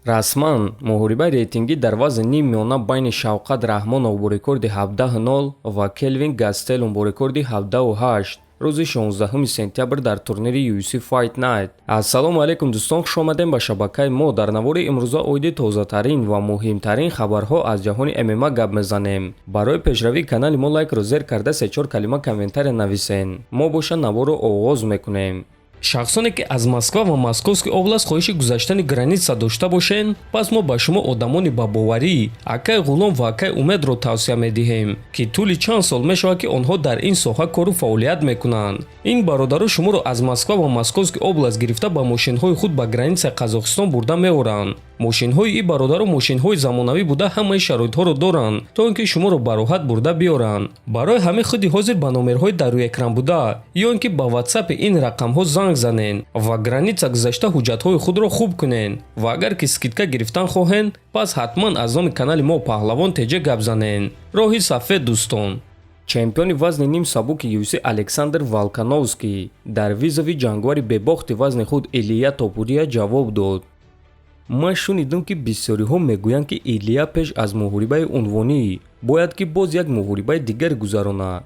расман муҳорибаи рейтингӣ дар вазни ним миёна байни Шавқат Раҳмонов бо рекорди 17-0 ва Келвин Гастеллон бо рекорди 17-8 рӯзи 16 сентябр дар турнири UFC Fight Night. Ассалому алайкум дӯстон, хуш омадем ба шабакаи мо. Дар навори имрӯза оиди тозатарин ва муҳимтарин хабарҳо аз ҷаҳони ММА гап мезанем. Барои пешравии канали мо лайкро зер карда 3-4 калима комментария нависен. Мо боша наворро оғоз мекунем. шахсоне ки аз Москва ва Московский област хоҳиши гузаштани граница дошта бошен, пас мо ба шумо одамони бабоварӣ, акай ғулом ва акай умедро тавсия медиҳем ки тӯли чанд сол мешавад ки онҳо дар ин соҳа кору фаъолият мекунанд. Ин бародару шуморо аз Москва ва Московский област гирифта ба мошинҳои худ ба границаи Қазоқистон бурда меоранд. мошинҳои ин бародару мошинҳои замонавӣ буда ҳамаи шароитҳоро доранд, то ин ки шуморо ба роҳат бурда биёранд. барои ҳамаи худи ҳозир ба номерҳои дар рӯи экран буда ё ин ки ба ватсапи ин рақамҳо занг занен ва граница гузашта ҳуҷҷатҳои худро хуб кунен ва агар ки скидка гирифтан хоҳед, пас ҳатман аз номи канали мо Паҳлавон теҷа гап занен. роҳи сафед дӯстон. чемпиони вазни ним сабуки UFC Александр Волкановский дар визави ҷангвари бебохти вазни худ Илия Топурия ҷавоб дод. ман шунидам ки бисёриҳо мегӯянд ки Илия пеш аз муҳорибаи унвонӣ бояд ки боз як муҳорибаи дигар гузаронад,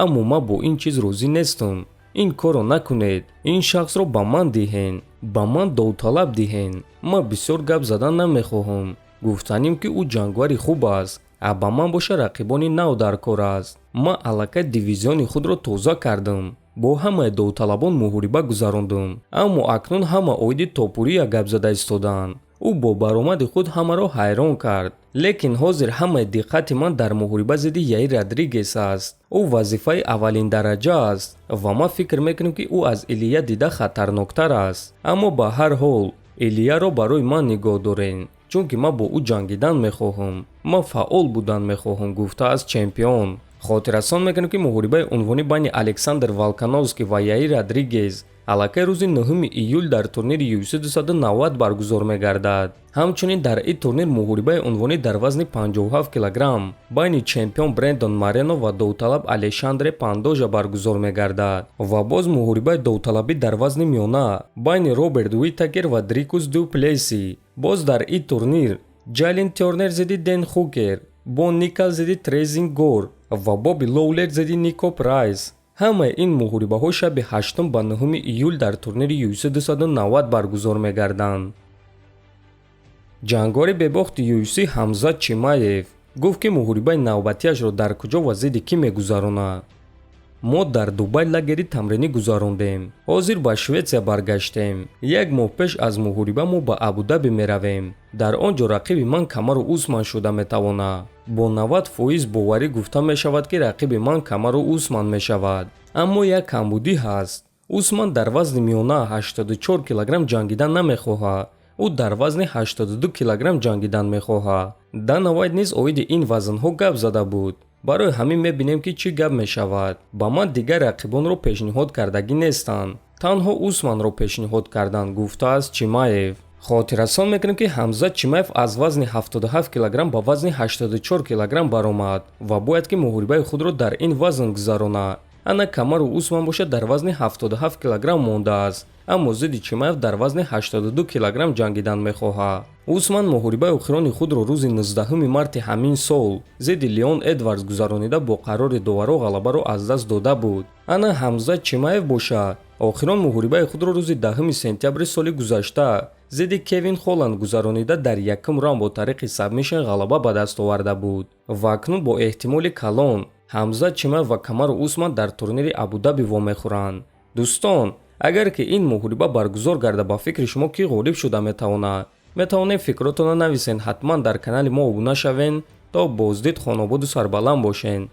аммо ман бо ин чиз розӣ нестам. ин корро накунед. ин шахсро ба ман диҳен, ба ман довталаб диҳен. ман бисёр гап задан намехоҳам. гуфтанем ки ӯ ҷангвари хуб аст, а ба ман боша рақибони нав дар кор аст. ман аллакай дивизиони худро тоза кардам, бо ҳамаи довталабон муҳориба гузарондам, аммо акнун ҳама оиди Топурия гап зада истоданд. ӯ бо баромади худ ҳамаро ҳайрон кард. лекин ҳозир ҳамаи диққати ман дар муҳориба зидди Яир Родригес аст. ӯ вазифаи аввалин дараҷа аст ва ман фикр мекунам ки ӯ аз Илия дида хатарноктар аст. аммо ба ҳар ҳол Илияро барои ман нигоҳ дорен, чунки ман бо ӯ ҷангидан мехоҳам. ман фаъол будан мехоҳам, гуфтааст чемпион. хотиррасон мекунам ки муҳорибаи унвонӣ байни Александр Волкановский ва Яир Родригес аллакай рӯзи 9 июл дар турнири UFC 290 баргузор мегардад. ҳамчунин дар ин турнир муҳорибаи унвонӣ дар вазни 57 кг байни чемпион Брендон Морено ва довталаб Алешандре Пандожа баргузор мегардад ва боз муҳорибаи довталабӣ дар вазни миёна байни Роберт Уитакер ва Дрикус Ду Плеси. боз дар ин турнир Ҷайлин Тернер зидди Дэн Хукер, бо Никал зидди Трезин Гор ва Боби Лоулер зидди Нико Прайс. ҳамаи ин муҳорибаҳо шаби 8 ба 9 июл дар турнири UFC 290 баргузор мегарданд. ҷангвори бебохти UFC Ҳамзат Чимаев гуфт ки муҳорибаи навбатиашро дар куҷо ва зидди кӣ мегузаронад. мо дар Дубай лагери тамринӣ гузарондем. ҳозир ба Шветсия баргаштем. як моҳ пеш аз муҳориба мо ба Абу-Даби меравем. дар он ҷо рақиби ман Камару Усман шуда метавонад. бо 90% боварӣ гуфта мешавад ки рақиби ман Камару Усман мешавад. аммо як камбудӣ ҳаст. Усман дар вазни миёна 84 кг ҷангидан намехоҳад. ӯ дар вазни 82 кг ҷангидан мехоҳад. Дана Вайт низ оиди ин вазнҳо гап зада буд. барои ҳамин мебинем ки чӣ гап мешавад. ба ман дигар рақибонро пешниҳод кардагӣ нестанд. танҳо Усманро пешниҳод карданд, гуфтааст Чимаев. хотиррасон мекунем ки Ҳамзат Чимаев аз вазни 77 кг ба вазни 84 кг баромад ва бояд ки муҳорибаи худро дар ин вазн гузаронад. ана Камару Усман боша дар вазни 77 кг мондааст, аммо зидди Чимаев дар вазни 82 кг ҷангидан мехоҳад. Усман муҳорибаи охирони худро рӯзи 19 марти ҳамин сол зидди Леон Эдвардс гузаронида бо қарори доваро ғалабаро аз даст дода буд. ана Ҳамзат Чимаев боша охирон муҳорибаи худро рӯзи 10 сентябри соли гузашта зидди Кевин Холланд гузаронида дар якум раунд бо тариқи сабмишн ғалаба ба даст оварда буд ва акнун бо эҳтимоли калон Ҳамзат Чимаев ва Камару Усман дар турнири Абу-Даби вомехӯранд. дӯстон, агар ки ин муҳориба баргузор гарда, ба фикри шумо кӣ ғолиб шуда метавонад? метавонед фикротонро нависен. ҳатман дар канали мо обуна шавен. то боздид, хонободу сарбаланд бошен.